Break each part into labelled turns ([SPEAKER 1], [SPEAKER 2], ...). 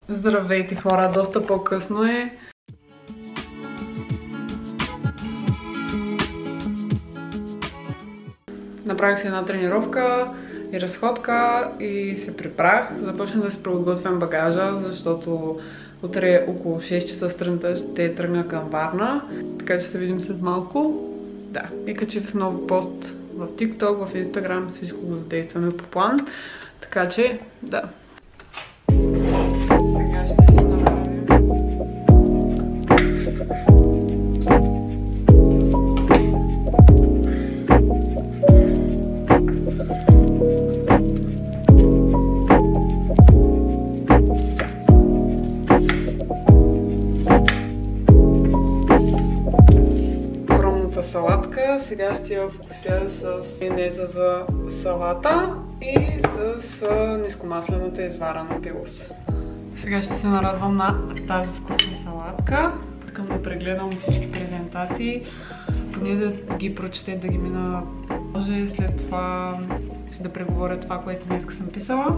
[SPEAKER 1] Здравейте хора, доста по-късно е. Направих си една тренировка и разходка и се прибрах. Започнах да се подготвям багажа, защото утре около 6 часа сутринта ще тръгна към Варна. Така че се видим след малко. Да, и качих нов пост в TikTok, в Instagram, всичко го задействаме по план. Така че, да. Сега ще се направим. Огромната салатка. Сега ще я вкуся с майонеза за салата и с нискомаслената изварена пилос. Сега ще се нарадвам на тази вкусна салатка. Искам да прегледам всички презентации, поне да ги прочете, да ги мина. Може след това ще да преговоря това, което днес съм писала.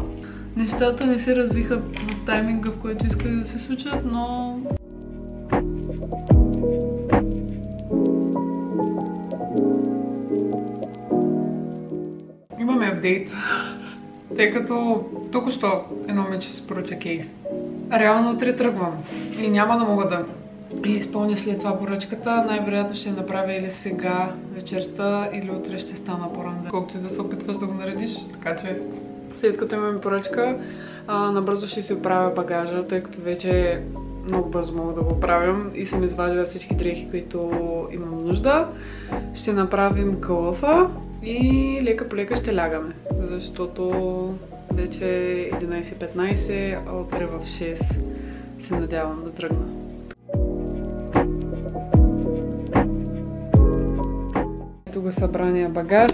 [SPEAKER 1] Нещата не се развиха в тайминга, в който исках да се случат, но... Имаме апдейт, тъй като току-що едно момиче се поръча кейс. Реално утре тръгвам и няма да мога да изпълня след това поръчката. Най-вероятно ще направя или сега вечерта, или утре ще стана по-рано. Колкото и да се опитваш да го наредиш, така че след като имаме поръчка, набързо ще си оправя багажа, тъй като вече много бързо мога да го оправям и съм извадила всички дрехи, които имам нужда. Ще направим кълъфа и лека по лека ще лягаме, защото вече е 11:15, а утре в 6 се надявам да тръгна. Ето го събрания багаж.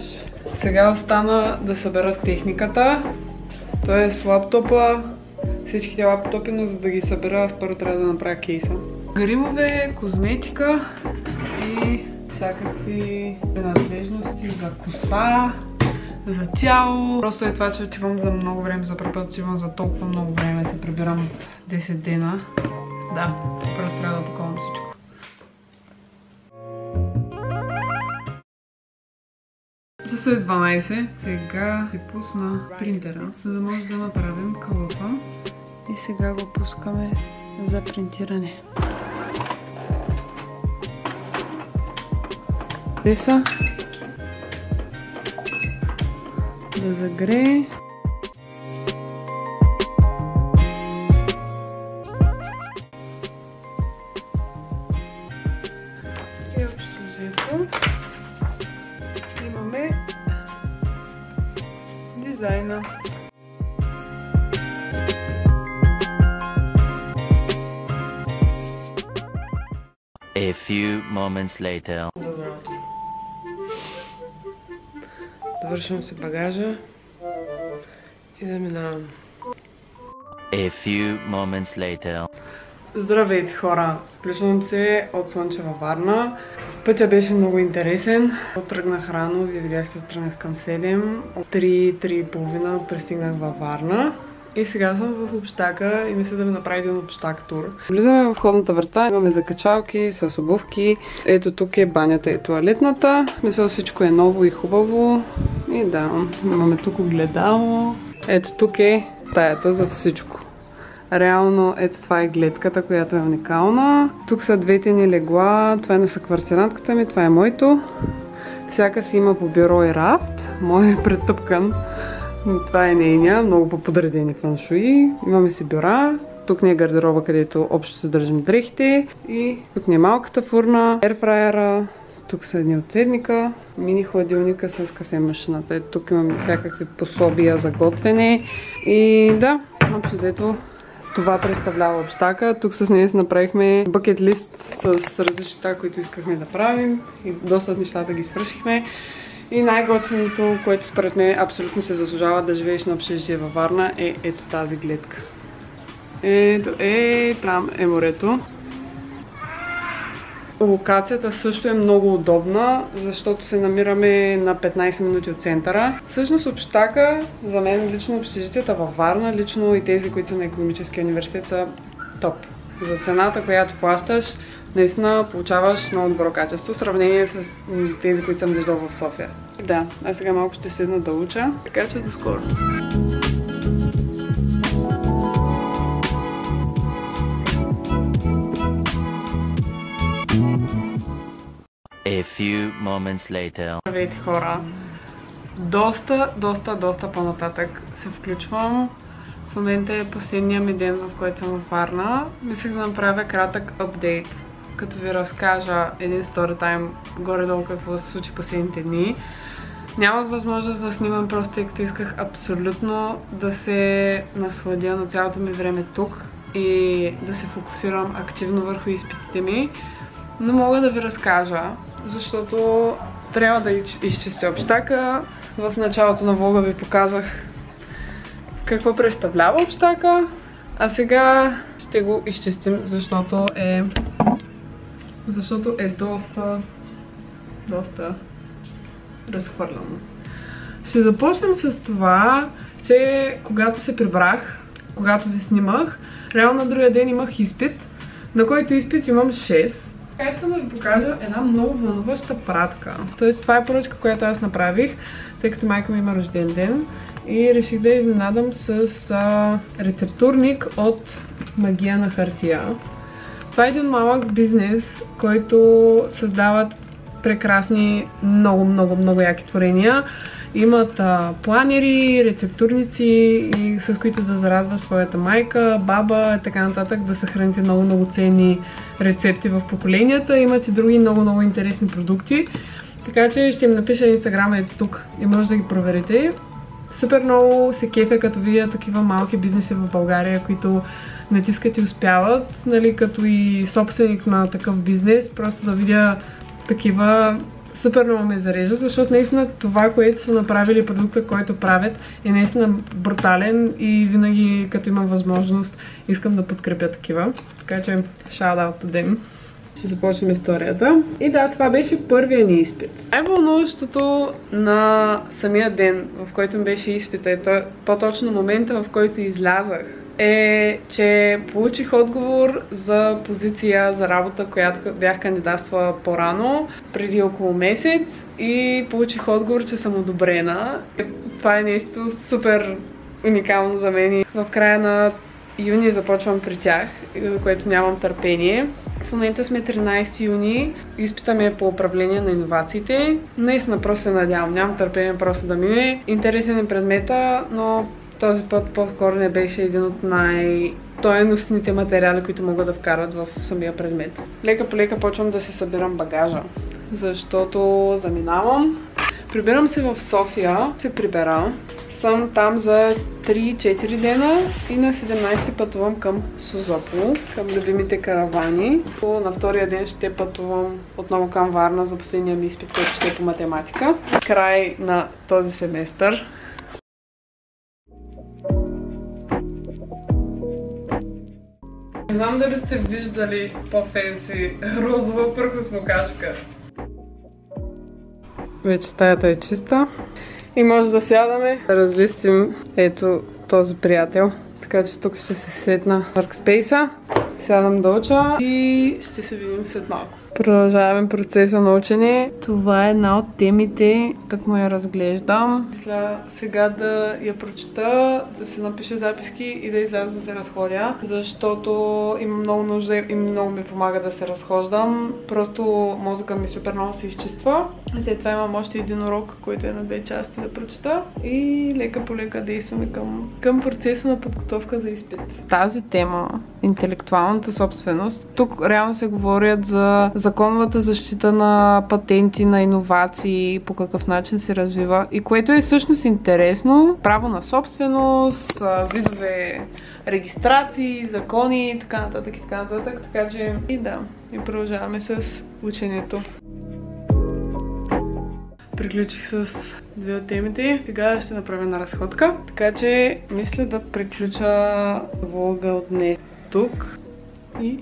[SPEAKER 1] Сега остана да събера техниката, т.е. лаптопа, всичките лаптопи, но за да ги събера, първо трябва да направя кейса. Гримове, козметика и всякакви принадлежности за коса, за тяло. Просто е това, че отивам за много време, за първи път отивам за толкова много време, се прибирам 10 дена. Да, просто трябва да паковам всичко. Часа е 12. Сега ще пусна принтера, за да може да направим кълъфа. И сега го пускаме за принтиране. Деса. Да загрее. И общо взето имаме дизайна.
[SPEAKER 2] A few moments later.
[SPEAKER 1] Довършвам си багажа и заминавам.
[SPEAKER 2] A few moments later.
[SPEAKER 1] Здравейте хора! Включвам се от Слънчева Варна. Пътя беше много интересен. Тръгнах рано, вие видяхте, тръгнах към 7. От 3:30 пристигнах във Варна. И сега съм в общака и мисля да ми направи един общак тур. Влизаме в входната врата, имаме закачалки с обувки. Ето тук е банята и туалетната. Мисля всичко е ново и хубаво. И да, имаме тук огледало. Ето тук е стаята за всичко. Реално, ето това е гледката, която е уникална. Тук са двете ни легла. Това е на съквартирантката ми, това е моето. Всяка си има по бюро и рафт. Моят е претъпкан. Това е нейния, много по-подредени фаншуи. Имаме си бюра. Тук ни е гардероба, където общо се държим дрехите. И тук ни е малката фурна, ерфрайера. Тук са едни от седника, мини хладилника с кафе-машината. Ето тук имаме всякакви пособия за готвене. И да, общо взето това представлява общака. Тук с нея си направихме бъкет лист с различни неща, които искахме да правим. И доста от нещата ги свършихме. И най-готвеното, което според мен абсолютно се заслужава да живееш на общежитие във Варна, е ето тази гледка. Ето, там е морето. Локацията също е много удобна, защото се намираме на 15 минути от центъра. Всъщност общака, за мен лично общежитията във Варна, лично и тези, които са на Икономическия университет, са топ. За цената, която плащаш, наистина получаваш много добро качество в сравнение с тези, които съм виждала в София. Да, аз сега малко ще седна да уча, така че до скоро.
[SPEAKER 2] A few moments later.
[SPEAKER 1] Здравейте, хора! Доста по-нататък се включвам. В момента е последния ми ден, в който съм във Варна. Мислех да направя кратък апдейт, като ви разкажа един storytime горе-долу какво се случи последните дни. Нямах възможност да снимам просто, тъй като исках абсолютно да се насладя на цялото ми време тук и да се фокусирам активно върху изпитите ми. Но мога да ви разкажа, защото трябва да изчистя общака. В началото на влога ви показах какво представлява общака, а сега ще го изчистим, защото е доста разхвърляно. Ще започнем с това, че когато се прибрах, когато ви снимах, реално на другия ден имах изпит, на който изпит имам 6. Искам да ви покажа една много вълнуваща пратка. Тоест, това е поръчка, която аз направих, тъй като майка ми има рожден ден и реших да изненадам с рецептурник от Магия на хартия. Това е един малък бизнес, който създават прекрасни, много яки творения. Имат планери, рецептурници, и с които да зарадва своята майка, баба и така нататък, да съхраните много ценни рецепти в поколенията. Имат и други много интересни продукти. Така че ще им напиша инстаграма ето тук и може да ги проверите. Супер много се кефя, като видя такива малки бизнеси в България, които натискат и успяват, нали, като и собственик на такъв бизнес, просто да видя такива, супер много ме зарежда, защото наистина това, което са направили, продукта, който правят, е наистина брутален и винаги, като имам възможност, искам да подкрепя такива. Така че, shout out to them. Ще започнем историята. И да, това беше първия ни изпит. Най-вълнуващото на самия ден, в който ми беше изпита, и по-точно момента, в който излязах, е, че получих отговор за позиция за работа, която бях кандидатствала по-рано, преди около месец, и получих отговор, че съм одобрена. Това е нещо супер уникално за мен. В края на юни започвам при тях, което нямам търпение. В момента сме 13 юни, изпитаме по управление на иновациите. Наистина просто се надявам, нямам търпение просто да мине. Интересен е предмета, но този път по-скоро не беше един от най-стойностните материали, които могат да вкарат в самия предмет. Лека по лека почвам да се събирам багажа, защото заминавам. Прибирам се в София, се прибера. Съм там за 3-4 дена и на 17 пътувам към Созопол, към любимите каравани. На втория ден ще пътувам отново към Варна за последния ми изпит, който ще е по математика. Край на този семестър. Не знам дали сте виждали по-фенси розова прахосмокачка. Вече стаята е чиста и може да сядаме, да разлистим ето този приятел. Така че тук ще се сетна workspace-а, сядам да уча и ще се видим след малко. Продължаваме процеса на учене. Това е една от темите, так му я разглеждам. Мисля сега да я прочета, да се напиша записки и да изляза да се разходя, защото има много нужда и много ми помага да се разхождам. Просто мозъка ми супер много се изчиства. След това имам още един урок, който е на 2 части да прочета и лека по лека действаме към процеса на подготовка за изпит. Тази тема, интелектуалната собственост, тук реално се говорят за законовата защита на патенти, на иновации, по какъв начин се развива и което е всъщност интересно. Право на собственост, видове регистрации, закони и така нататък. Така че и да, и продължаваме с ученето. Приключих с 2 от темите. Сега ще направя една разходка. Така че мисля да приключа влога от днес тук и